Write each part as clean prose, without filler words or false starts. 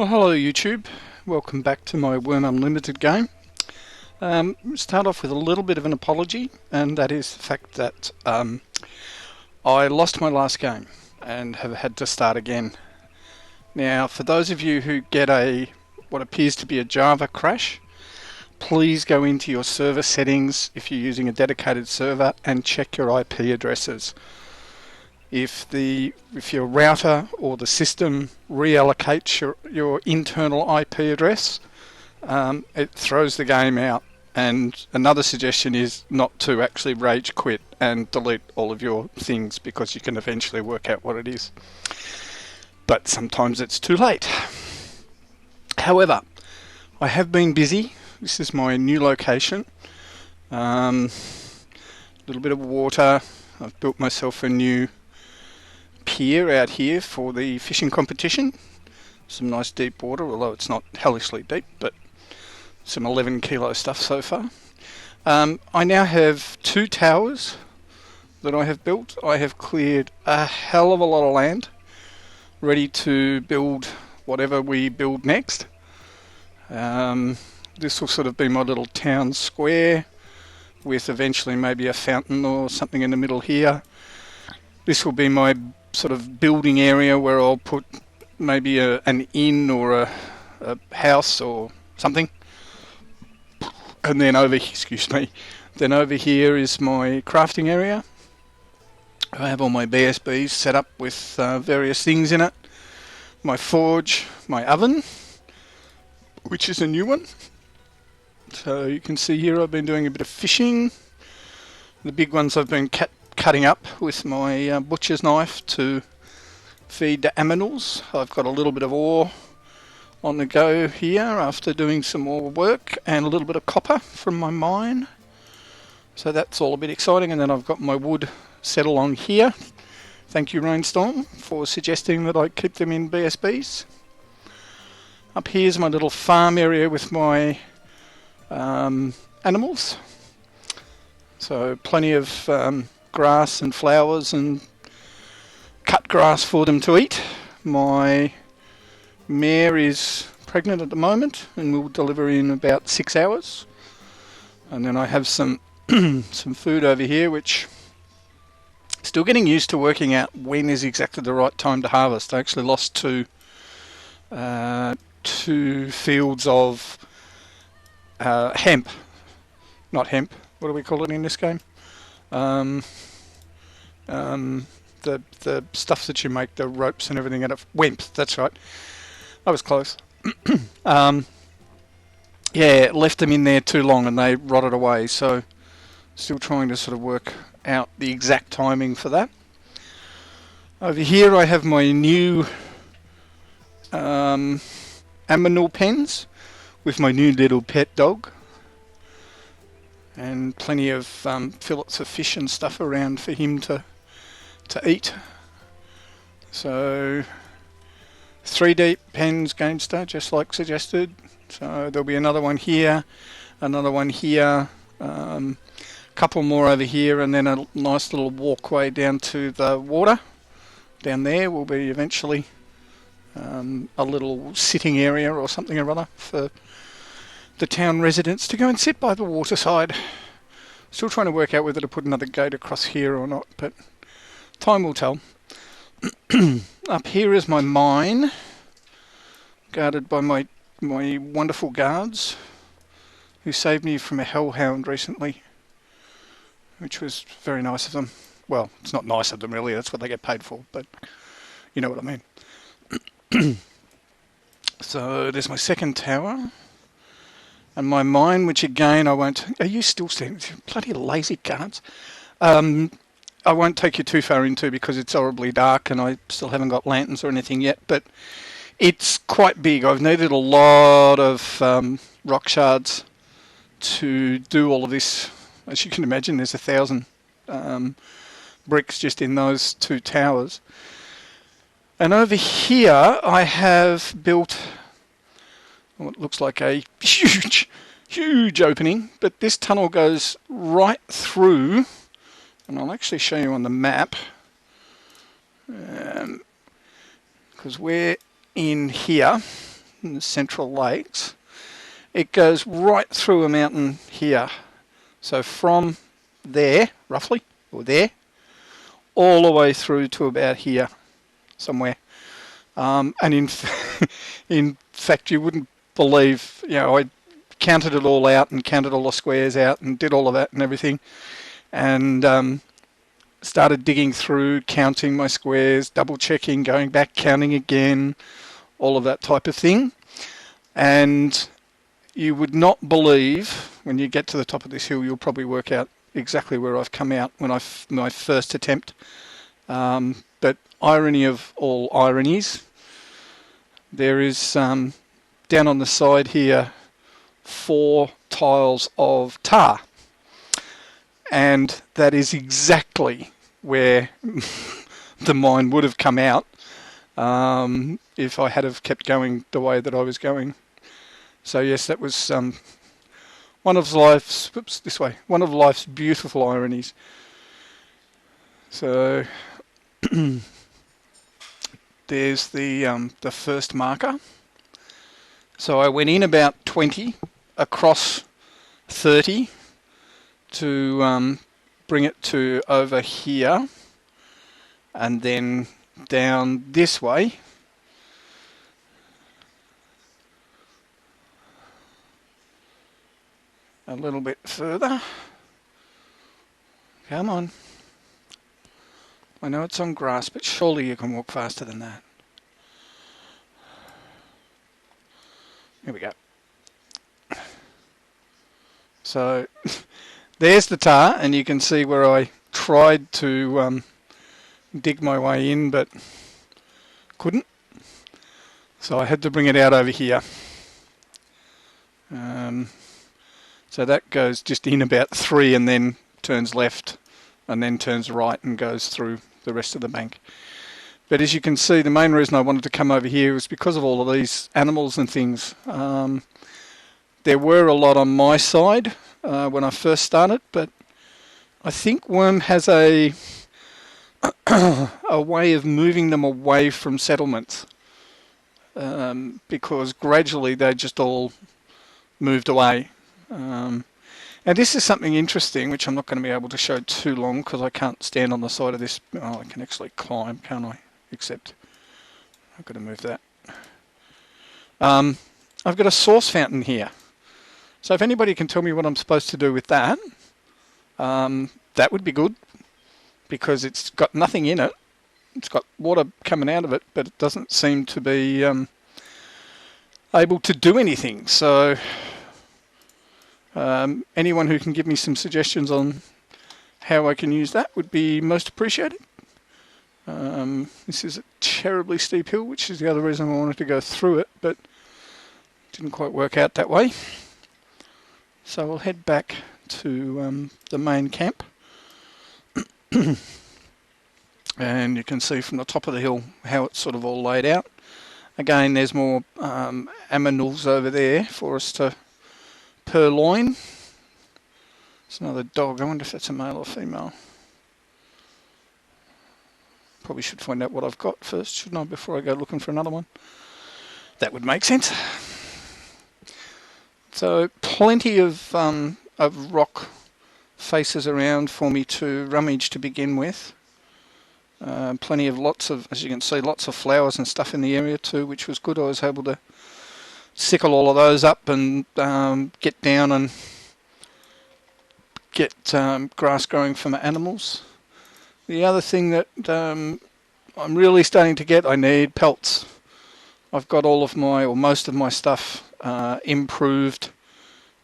Well, hello YouTube. Welcome back to my Wurm Unlimited game. Start off with a little bit of an apology, and that is the fact that I lost my last game and have had to start again. Now, for those of you who get what appears to be a Java crash, please go into your server settings if you're using a dedicated server and check your IP addresses. If your router or the system reallocates your internal IP address, it throws the game out. And another suggestion is not to actually rage quit and delete all of your things, because you can eventually work out what it is. But sometimes it's too late. However, I have been busy. This is my new location. A little bit of water. I've built myself a new pier out here for the fishing competition. Some nice deep water, although it's not hellishly deep, but some 11 kilo stuff so far. I now have 2 towers that I have built. I have cleared a hell of a lot of land ready to build whatever we build next. This will sort of be my little town square with eventually maybe a fountain or something in the middle here. This will be my sort of building area where I'll put maybe an inn or a house or something. And then over here is my crafting area. I have all my BSBs set up with various things in it. My forge, my oven, which is a new one. So you can see here I've been doing a bit of fishing. The big ones I've been cutting up with my butcher's knife to feed the aminals. I've got a little bit of ore on the go here after doing some more work, and a little bit of copper from my mine. So that's all a bit exciting. And then I've got my wood set along here. Thank you, Rainstorm, for suggesting that I keep them in BSBs. Up here's my little farm area with my animals. So plenty of grass and flowers and cut grass for them to eat. My mare is pregnant at the moment and will deliver in about 6 hours. And then I have some some food over here, which still getting used to working out when is exactly the right time to harvest. I actually lost two fields of hemp. Not hemp. What do we call it in this game? The stuff that you make, the ropes and everything out of. Wemp, that's right. I was close. Yeah, left them in there too long and they rotted away, so still trying to sort of work out the exact timing for that. Over here I have my new aminal pens with my new little pet dog, and plenty of fillets of fish and stuff around for him to eat. So 3 deep pens, Gamester, just like suggested. So there'll be another one here, couple more over here, and then a nice little walkway down to the water. Down there will be eventually a little sitting area or something or other for the town residents to go and sit by the waterside. Still trying to work out whether to put another gate across here or not, but time will tell. Up here is my mine, guarded by my wonderful guards, who saved me from a hellhound recently, which was very nice of them. Well, it's not nice of them really, that's what they get paid for, but you know what I mean. So there's my second tower. And my mine, which again I won't... Are you still standing? Bloody lazy guards. I won't take you too far into because it's horribly dark and I still haven't got lanterns or anything yet, but it's quite big. I've needed a lot of rock shards to do all of this. As you can imagine, there's 1,000 bricks just in those 2 towers. And over here I have built what looks like a huge opening, but this tunnel goes right through, and I'll actually show you on the map, because we're in here. in the Central Lakes, it goes right through a mountain here. So from there, roughly, or there, all the way through to about here, somewhere. And in fact, you wouldn't believe, I counted it all out and counted all the squares out and did all of that and everything, and started digging through, counting my squares, double checking, going back, counting again, all of that type of thing. And you would not believe, when you get to the top of this hill, you'll probably work out exactly where I've come out when my first attempt. But irony of all ironies, there is down on the side here 4 tiles of tar, and that is exactly where the mine would have come out if I had have kept going the way that I was going. So yes, that was one of life's beautiful ironies. So there's the first marker. So I went in about 20, across 30 to bring it to over here, and then down this way. A little bit further. Come on. I know it's on grass, but surely you can walk faster than that. Here we go. So there's the tar, and you can see where I tried to dig my way in, but couldn't. So I had to bring it out over here. So that goes just in about 3 and then turns left and then turns right and goes through the rest of the bank. But as you can see, the main reason I wanted to come over here was because of all of these animals and things. There were a lot on my side when I first started, but I think Wurm has a way of moving them away from settlements, because gradually they just all moved away. And this is something interesting, which I'm not going to be able to show too long because I can't stand on the side of this. Oh, I can actually climb, can't I? Except I've got to move that. I've got a source fountain here. So if anybody can tell me what I'm supposed to do with that, that would be good, because it's got nothing in it. It's got water coming out of it, but it doesn't seem to be able to do anything. So anyone who can give me some suggestions on how I can use that would be most appreciated. This is a terribly steep hill, which is the other reason I wanted to go through it, but didn't quite work out that way. So we'll head back to the main camp. And you can see from the top of the hill how it's sort of all laid out. Again, there's more aminals over there for us to purloin. It's another dog. I wonder if that's a male or female. Probably should find out what I've got first, shouldn't I, before I go looking for another one? That would make sense. So plenty of rock faces around for me to rummage to begin with. Plenty of as you can see, lots of flowers and stuff in the area too, which was good. I was able to sickle all of those up and get down and get grass growing for my animals. The other thing that I'm really starting to get, I need pelts. I've got all of my, or most of my stuff improved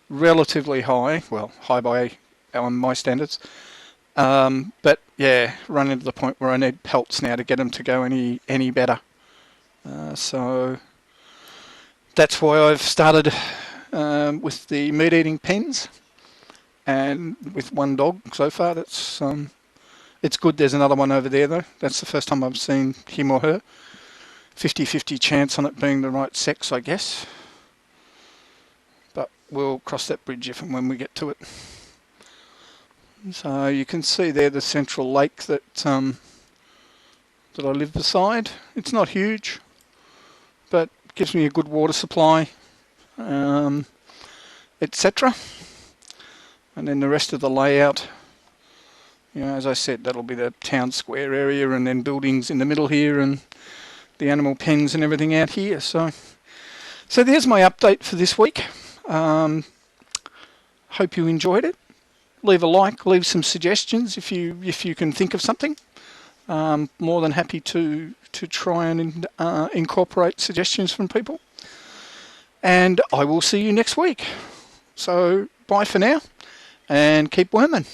relatively high, well, high by my standards. But yeah, running to the point where I need pelts now to get them to go any better. So that's why I've started with the meat-eating pens, and with one dog so far. That's it's good. There's another one over there though. That's the first time I've seen him or her. 50-50 chance on it being the right sex, I guess. But we'll cross that bridge if and when we get to it. So you can see there the central lake that I live beside. It's not huge, but gives me a good water supply, etc. And then the rest of the layout, as I said, that'll be the town square area, and then buildings in the middle here, and the animal pens and everything out here. So there's my update for this week. Hope you enjoyed it. Leave a like, leave some suggestions if you can think of something. More than happy to try and incorporate suggestions from people. And I will see you next week. So bye for now, and keep worming.